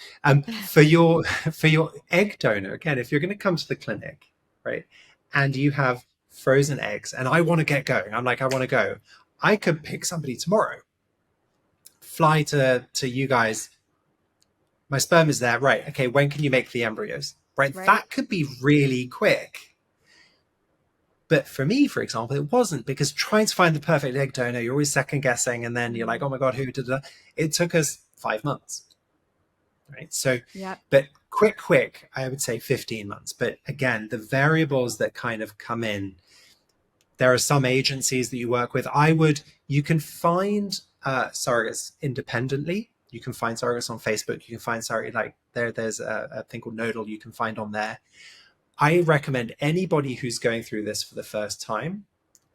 for your egg donor, again, if you're going to come to the clinic, right, and you have frozen eggs and I want to get going, I'm like, I want to go, I could pick somebody tomorrow, fly to you guys, my sperm is there, right? Okay, when can you make the embryos? Right? That could be really quick. But for me, for example, it wasn't, because trying to find the perfect egg donor, you're always second guessing, and then you're like, oh my God, who did that? It took us 5 months. Right. So, but quick, I would say 15 months. But again, the variables that kind of come in, there are some agencies that you work with. You can find surrogates independently. You can find surrogates on Facebook. You can find surrogate, like there's a thing called Nodal you can find on there. I recommend anybody who's going through this for the first time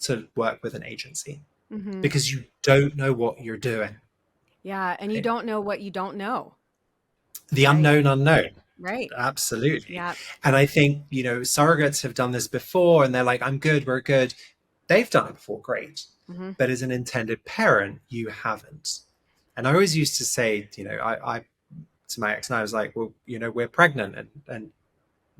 to work with an agency, because you don't know what you're doing. Yeah. And you don't know what you don't know. The unknown unknown. Right. Absolutely. Yeah. And I think, surrogates have done this before and they're like, I'm good, we're good. They've done it before, great. But as an intended parent, you haven't. And I always used to say, I to my ex, and I was like, well, we're pregnant, and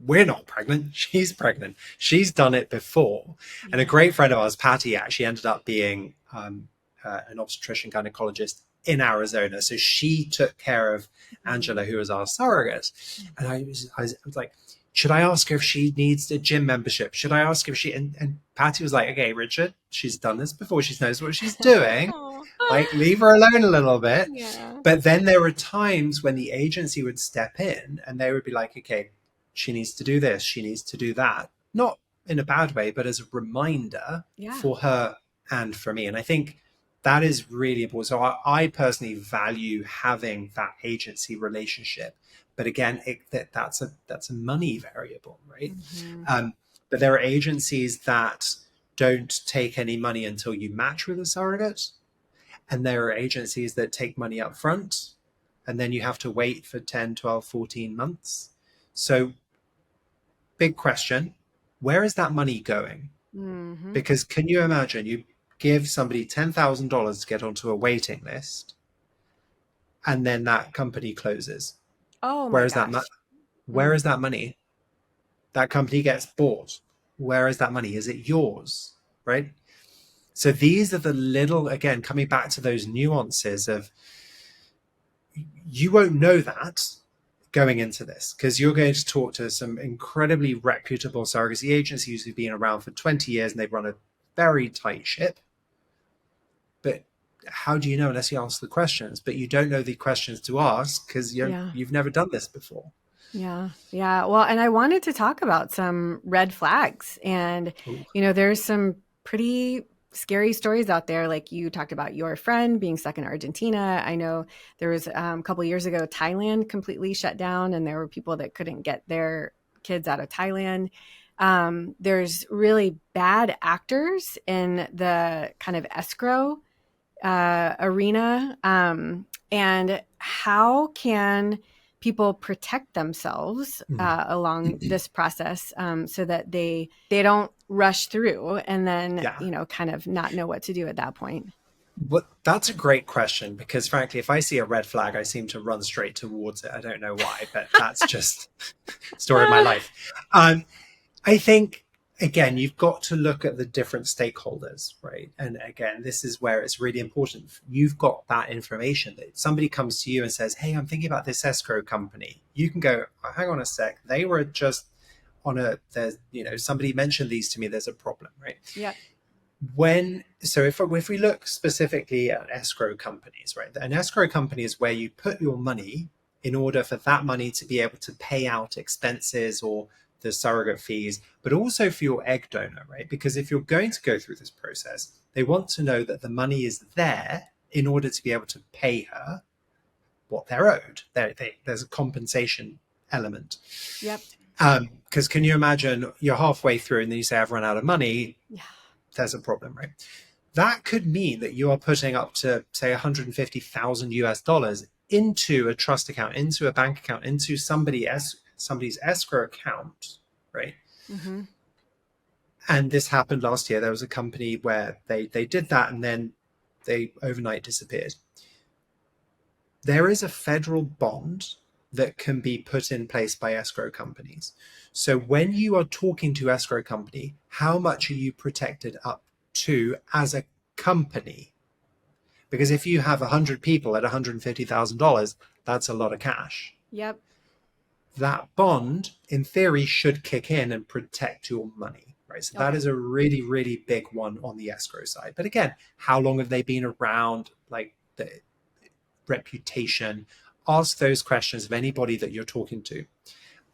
we're not pregnant. She's pregnant. She's done it before. And a great friend of ours, Patty, actually ended up being an obstetrician gynecologist in Arizona. So she took care of Angela, who was our surrogate. And I was like, should I ask her if she needs a gym membership? Should I ask her if she, and Patty was like, okay, Richard, she's done this before. She knows what she's doing. Like, leave her alone a little bit. Yeah. But then there were times when the agency would step in and they would be like, okay, she needs to do this, she needs to do that. Not in a bad way, but as a reminder for her and for me. And I think that is really important. So I personally value having that agency relationship. But again, that's a money variable, right? But there are agencies that don't take any money until you match with a surrogate. And there are agencies that take money up front, and then you have to wait for 10, 12, 14 months. So big question, where is that money going? Because can you imagine, you give somebody $10,000 to get onto a waiting list, and then that company closes. Oh my Where is gosh. where is that money? That company gets bought. Where is that money? Is it yours? Right? So these are the little, again, coming back to those nuances of, you won't know that going into this, because you're going to talk to some incredibly reputable surrogacy agencies who've been around for 20 years and they've run a very tight ship. But how do you know unless you ask the questions? But you don't know the questions to ask because Yeah. you've never done this before. Yeah. Yeah. Well, and I wanted to talk about some red flags. And, Ooh. there's some pretty scary stories out there. Like you talked about your friend being stuck in Argentina. I know there was a couple of years ago, Thailand completely shut down, and there were people that couldn't get their kids out of Thailand. There's really bad actors in the kind of escrow arena. And how can people protect themselves along this process so that they don't rush through and then, Yeah. kind of not know what to do at that point? Well, that's a great question because, frankly, if I see a red flag, I seem to run straight towards it. I don't know why, but that's just story of my life. I think, again, you've got to look at the different stakeholders, right? And again, this is where it's really important. You've got that information that somebody comes to you and says, hey, I'm thinking about this escrow company. You can go, oh, hang on a sec. They were just on there's, somebody mentioned these to me. There's a problem, right? Yeah. If we look specifically at escrow companies, right? An escrow company is where you put your money in order for that money to be able to pay out expenses or the surrogate fees, but also for your egg donor, right? Because if you're going to go through this process, they want to know that the money is there in order to be able to pay her what they're owed. There's a compensation element. Yep. Because can you imagine you're halfway through and then you say, I've run out of money. Yeah. There's a problem, right? That could mean that you are putting up to, say, 150,000 US dollars into a trust account, into a bank account, into somebody's escrow account, right? Mm-hmm. And this happened last year. There was a company where they did that and then they overnight disappeared. There is a federal bond that can be put in place by escrow companies. So when you are talking to escrow company, how much are you protected up to as a company? Because if you have 100 people at $150,000, that's a lot of cash. Yep. That bond, in theory, should kick in and protect your money, right? So that is a really, really big one on the escrow side. But again, how long have they been around? Like the reputation, ask those questions of anybody that you're talking to.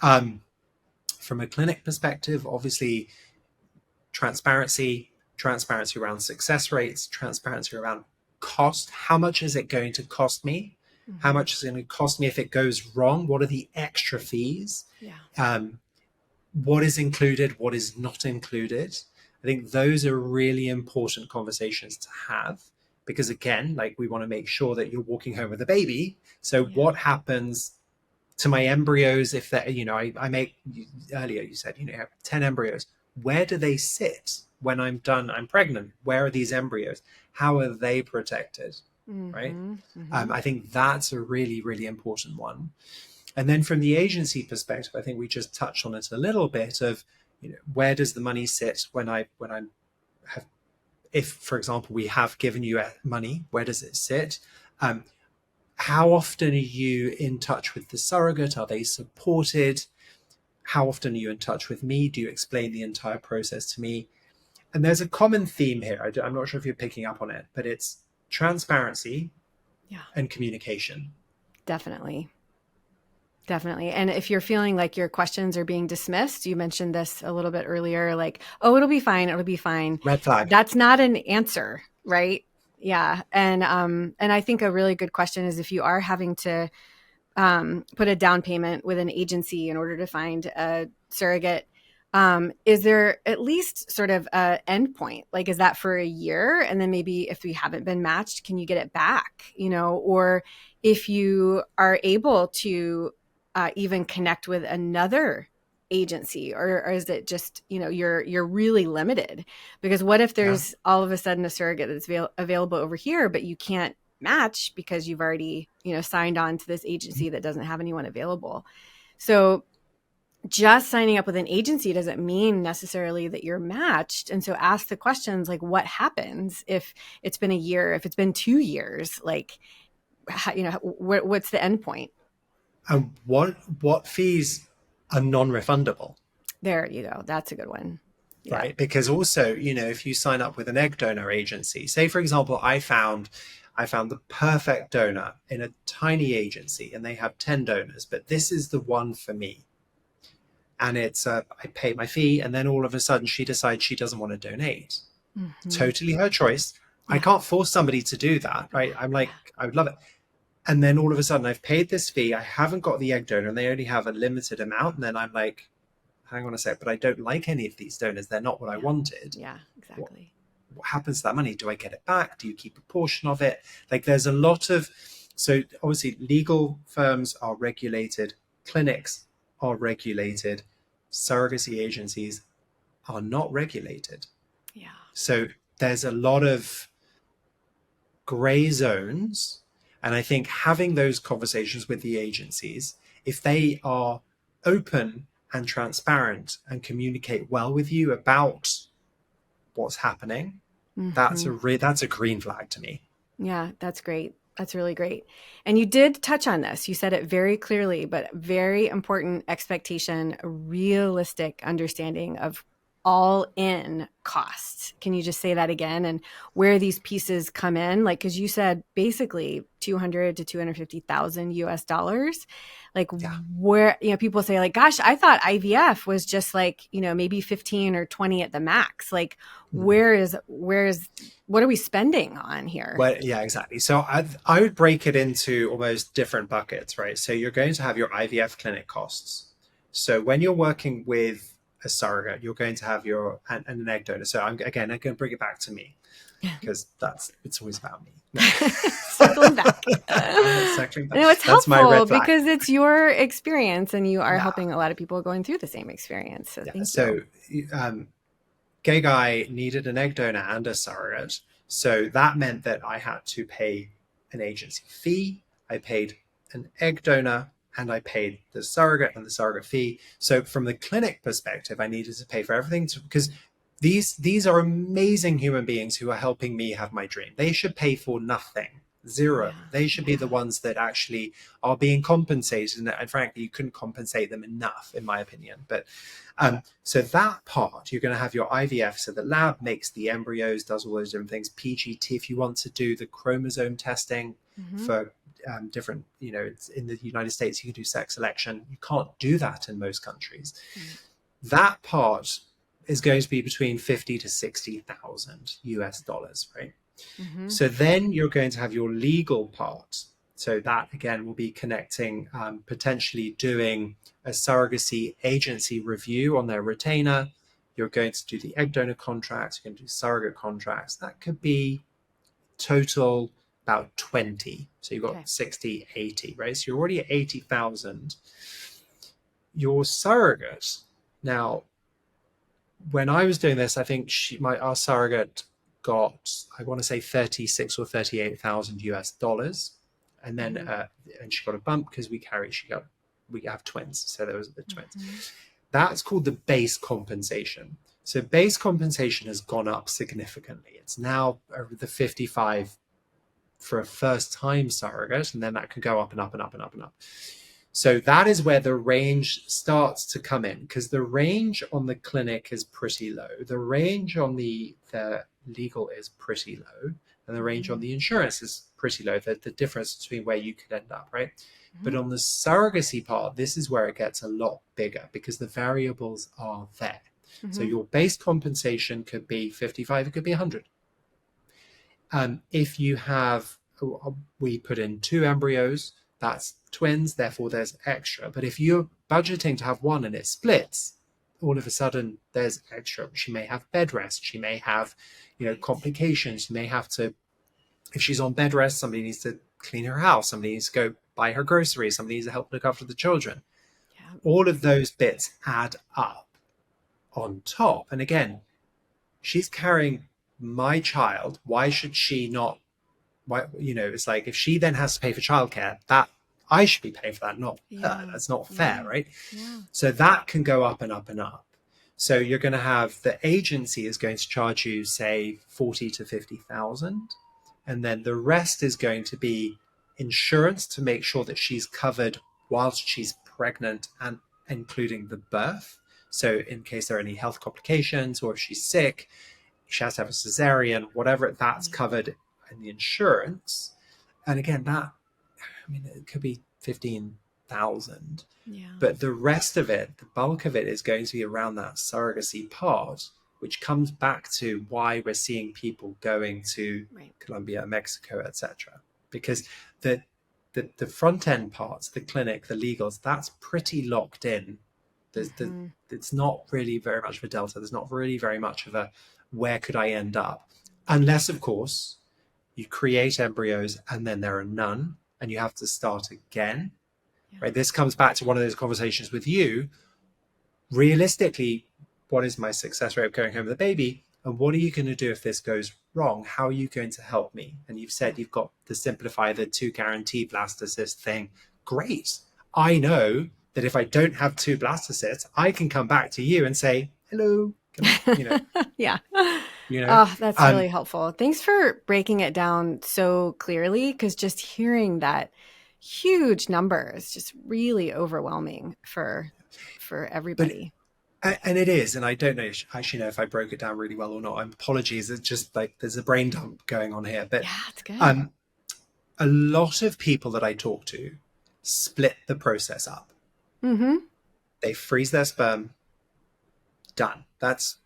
From a clinic perspective, obviously, transparency around success rates, transparency around cost. How much is it going to cost me? Mm-hmm. How much is it going to cost me if it goes wrong? What are the extra fees? Yeah. What is included? What is not included? I think those are really important conversations to have. Because again, like we want to make sure that you're walking home with a baby. So what happens to my embryos if that, I make earlier, you said, you have 10 embryos. Where do they sit when I'm done? I'm pregnant. Where are these embryos? How are they protected? Mm-hmm, right. Mm-hmm. I think that's a really, really important one. And then from the agency perspective, I think we just touched on it a little bit of, where does the money sit when I have, if, for example, we have given you money, where does it sit? How often are you in touch with the surrogate? Are they supported? How often are you in touch with me? Do you explain the entire process to me? And there's a common theme here. I'm not sure if you're picking up on it, but it's transparency and communication. Definitely. And if you're feeling like your questions are being dismissed, you mentioned this a little bit earlier, like, oh, it'll be fine. Red flag. That's not an answer, right? Yeah. And I think a really good question is if you are having to put a down payment with an agency in order to find a surrogate, is there at least sort of a end point? Like, is that for a year? And then maybe if you haven't been matched, can you get it back? Or if you are able to even connect with another agency, or is it just, you're really limited? Because what if there's all of a sudden a surrogate that's available over here, but you can't match because you've already, signed on to this agency that doesn't have anyone available? So just signing up with an agency doesn't mean necessarily that you're matched. And so ask the questions like, what happens if it's been a year, if it's been 2 years, like, what's the end point? And what fees are non-refundable? There you go. That's a good one. Yeah. right? Because also, if you sign up with an egg donor agency, say for example, I found the perfect donor in a tiny agency and they have 10 donors, but this is the one for me. And it's I pay my fee, and then all of a sudden she decides she doesn't want to donate. Mm-hmm. Totally her choice. I Yeah. can't force somebody to do that, right? I'm like, Yeah. I would love it. And then all of a sudden I've paid this fee, I haven't got the egg donor, and they only have a limited amount. And then I'm like, hang on a sec, but I don't like any of these donors. They're not what I Yeah. wanted. Yeah. What, Exactly. what happens to that money? Do I get it back? Do you keep a portion of it? Like there's a lot of, so obviously legal firms are regulated, clinics are regulated, surrogacy agencies are not regulated. Yeah. So there's a lot of gray zones. And I think having those conversations with the agencies, if they are open and transparent and communicate well with you about what's happening, that's Mm-hmm. that's a green flag to me. Yeah, that's great. That's really great. And you did touch on this. You said it very clearly, but very important expectation, a realistic understanding of all in costs. Can you just say that again and where these pieces come in? Like, because you said basically 200 to 250,000 US dollars. Like, Yeah. where, people say, like, gosh, I thought IVF was just like, maybe 15 or 20 at the max. Like, Mhm. what are we spending on here? Well, yeah, exactly. So I would break it into almost different buckets, right? So you're going to have your IVF clinic costs. So when you're working with a surrogate, you're going to have and an egg donor. So I'm going to bring it back to me because it's always about me. No. Circling back. Circling back. No, it's That's my helpful red flag. because it's your experience and you are Yeah. helping a lot of people going through the same experience. So Yeah. thank you. So gay guy needed an egg donor and a surrogate. So that meant that I had to pay an agency fee. I paid an egg donor and I paid the surrogate and the surrogate fee. So from the clinic perspective, I needed to pay for everything because these are amazing human beings who are helping me have my dream. They should pay for nothing. Zero. Yeah. They should be the ones that actually are being compensated. And frankly, you couldn't compensate them enough, in my opinion. But so that part, you're going to have your IVF. So the lab makes the embryos, does all those different things. PGT, if you want to do the chromosome testing Mm-hmm. for different, it's in the United States, you can do sex selection. You can't do that in most countries. Mm-hmm. That part is going to be between 50 to 60,000 US dollars, right? Mm-hmm. So then you're going to have your legal part. So that again will be connecting, potentially doing a surrogacy agency review on their retainer. You're going to do the egg donor contracts. You're going to do surrogate contracts. That could be total about 20. So you've got 60, 80, right? So you're already at 80,000. Your surrogate. Now, when I was doing this, I think our surrogate got, I want to say 36 or 38,000 US dollars. And then, and she got a bump because we have twins. So there was the twins. Mm-hmm. That's called the base compensation. So base compensation has gone up significantly. It's now the 55 for a first time surrogate. And then that can go up and up and up and up and up. So that is where the range starts to come in, because the range on the clinic is pretty low. The range on the legal is pretty low, and the range on the insurance is pretty low. The difference between where you could end up, right? Mm-hmm. But on the surrogacy part, this is where it gets a lot bigger because the variables are there. Mm-hmm. So your base compensation could be 55, it could be 100. If you have, we put in 2 embryos, that's twins, therefore there's extra. But if you're budgeting to have 1 and it splits, all of a sudden there's extra. She may have bed rest. She may have, complications. She may have to, if she's on bed rest, somebody needs to clean her house. Somebody needs to go buy her groceries. Somebody needs to help look after the children. Yeah. All of those bits add up on top. And again, she's carrying my child. Why should she not? Why, it's like if she then has to pay for childcare, that I should be paying for that, not her. That's not fair, right? Yeah. So that can go up and up and up. So you're going to have the agency is going to charge you, say, 40 to 50,000, and then the rest is going to be insurance to make sure that she's covered whilst she's pregnant and including the birth. So in case there are any health complications, or if she's sick, she has to have a cesarean, whatever, that's covered in the insurance. And again, that, I mean, it could be 15,000, but the rest of it, the bulk of it, is going to be around that surrogacy part, which comes back to why we're seeing people going to Colombia, Mexico, etc. Because the front end parts, the clinic, the legals, that's pretty locked in. It's not really very much of a delta. There's not really very much of a where could I end up, unless of course you create embryos and then there are none and you have to start again. Right? This comes back to one of those conversations with you. Realistically, what is my success rate of going home with a baby, and what are you going to do if this goes wrong? How are you going to help me? And you've said you've got to simplify the 2 guaranteed blastocyst thing. Great. I know that if I don't have 2 blastocysts, I can come back to you and say, hello. Yeah. Oh, that's really helpful. Thanks for breaking it down so clearly, because just hearing that huge number is just really overwhelming for everybody. And it is, and I don't know actually know if I broke it down really well or not. Apologies, it's just like there's a brain dump going on here. But yeah, it's good. A lot of people that I talk to split the process up. Mm-hmm. They freeze their sperm. Done. That's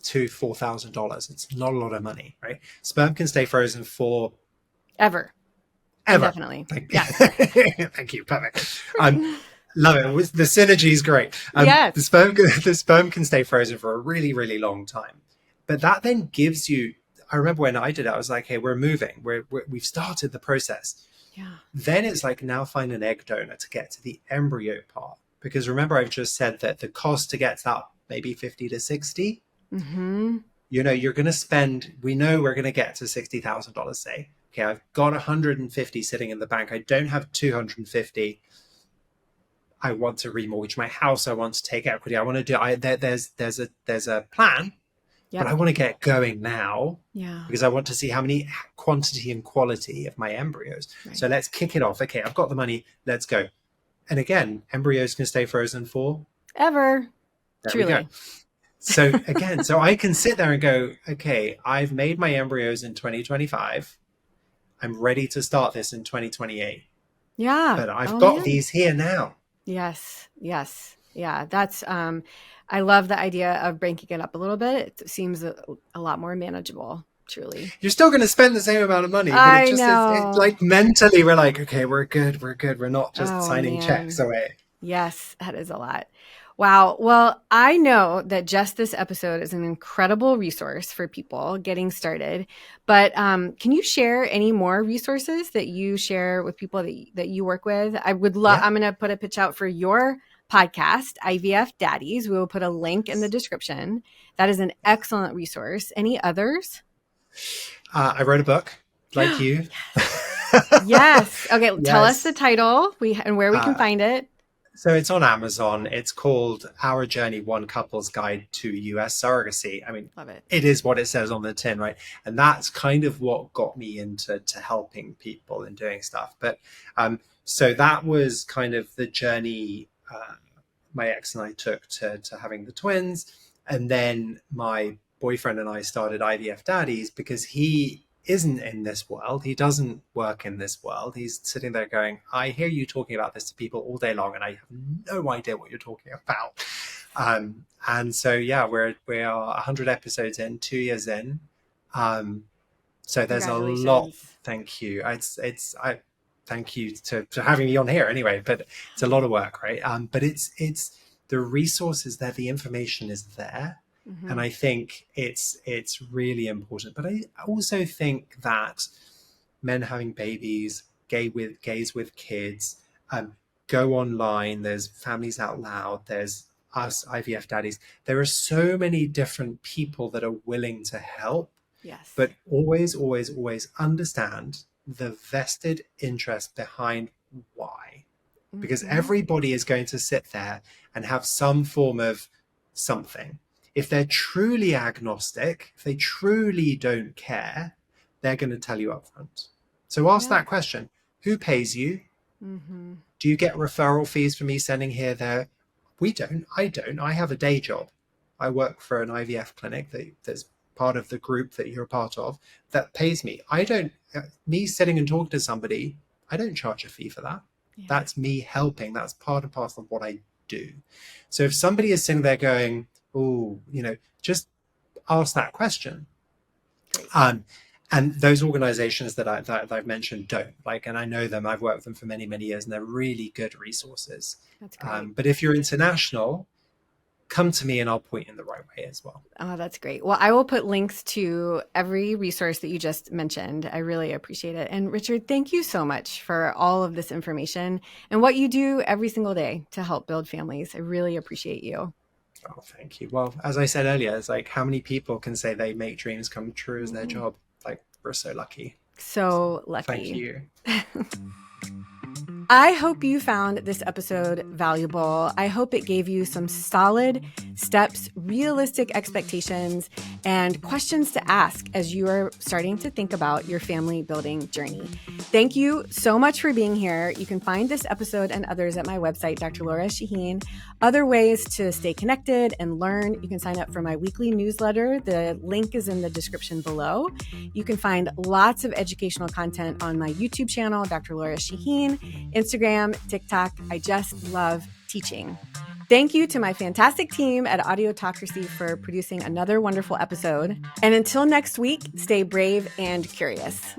$2,000-$4,000. It's not a lot of money, right? Sperm can stay frozen for ever. Definitely. Thank you. Perfect. Love it. The synergy is great. Yes. The sperm can stay frozen for a really, really long time. But that then gives you, I remember when I did it, I was like, hey, we're moving. We've started the process. Yeah. Then it's like, now find an egg donor to get to the embryo part. Because remember, I've just said that the cost to get to that maybe 50 to 60. Mm-hmm. You're going to spend, we know we're going to get to $60,000, say. Okay, I've got 150 sitting in the bank. I don't have 250. I want to remortgage my house. I want to take equity. I want to do. There's a plan, but I want to get going now. Yeah. Because I want to see how many quantity and quality of my embryos. Right. So let's kick it off. Okay, I've got the money. Let's go. And again, embryos can stay frozen for ever. Truly. So again, so I can sit there and go, okay, I've made my embryos in 2025. I'm ready to start this in 2028. Yeah. But I've got these here now. Yes. Yeah. That's, I love the idea of breaking it up a little bit. It seems a lot more manageable, truly. You're still going to spend the same amount of money, but it's like mentally we're like, okay, we're good. We're not just signing checks away. Yes, that is a lot. Wow. Well, I know that just this episode is an incredible resource for people getting started, but can you share any more resources that you share with people that you work with? I would love, I'm going to put a pitch out for your podcast, IVF Daddies. We will put a link in the description. That is an excellent resource. Any others? I wrote a book like you. Yes. Okay. Tell us the title and where we can find it. So it's on Amazon. It's called Our Journey, One Couple's Guide to US Surrogacy. I mean, love it. It is what it says on the tin, right? And that's kind of what got me into helping people and doing stuff. But so that was kind of the journey my ex and I took to having the twins. And then my boyfriend and I started IVF Daddies because he isn't in this world. He doesn't work in this world. He's sitting there going, I hear you talking about this to people all day long and I have no idea what you're talking about. And so, yeah, we are 100 episodes in, 2 years in. So there's a lot. Thank you. I thank you to having me on here anyway, but it's a lot of work, right? But it's the resources there, the information is there. Mm-hmm. And I think it's really important. But I also think that men having babies, gays with kids, go online. There's Families Out Loud. There's us, IVF Daddies. There are so many different people that are willing to help. Yes. But always, always, always understand the vested interest behind why. Mm-hmm. Because everybody is going to sit there and have some form of something. If they're truly agnostic, if they truly don't care, they're going to tell you up front. So ask that question. Who pays you? Mm-hmm. Do you get referral fees for me sending here, there? We don't. I don't. I have a day job. I work for an IVF clinic that's part of the group that you're a part of that pays me. I don't, me sitting and talking to somebody, I don't charge a fee for that. Yeah. That's me helping. That's part and parcel of what I do. So if somebody is sitting there going, oh, just ask that question. And those organizations that I've mentioned don't, and I know them, I've worked with them for many, many years, and they're really good resources. That's great. But if you're international, come to me and I'll point you in the right way as well. Oh, that's great. Well, I will put links to every resource that you just mentioned. I really appreciate it. And Richard, thank you so much for all of this information and what you do every single day to help build families. I really appreciate you. Oh, thank you. Well, as I said earlier, it's how many people can say they make dreams come true as their job? We're so lucky. So lucky. Thank you. I hope you found this episode valuable. I hope it gave you some solid steps, realistic expectations, and questions to ask as you are starting to think about your family building journey. Thank you so much for being here. You can find this episode and others at my website, Dr. Lora Shahine. Other ways to stay connected and learn, you can sign up for my weekly newsletter. The link is in the description below. You can find lots of educational content on my YouTube channel, Dr. Lora Shahine, Instagram, TikTok. I just love teaching. Thank you to my fantastic team at Audiotocracy for producing another wonderful episode. And until next week, stay brave and curious.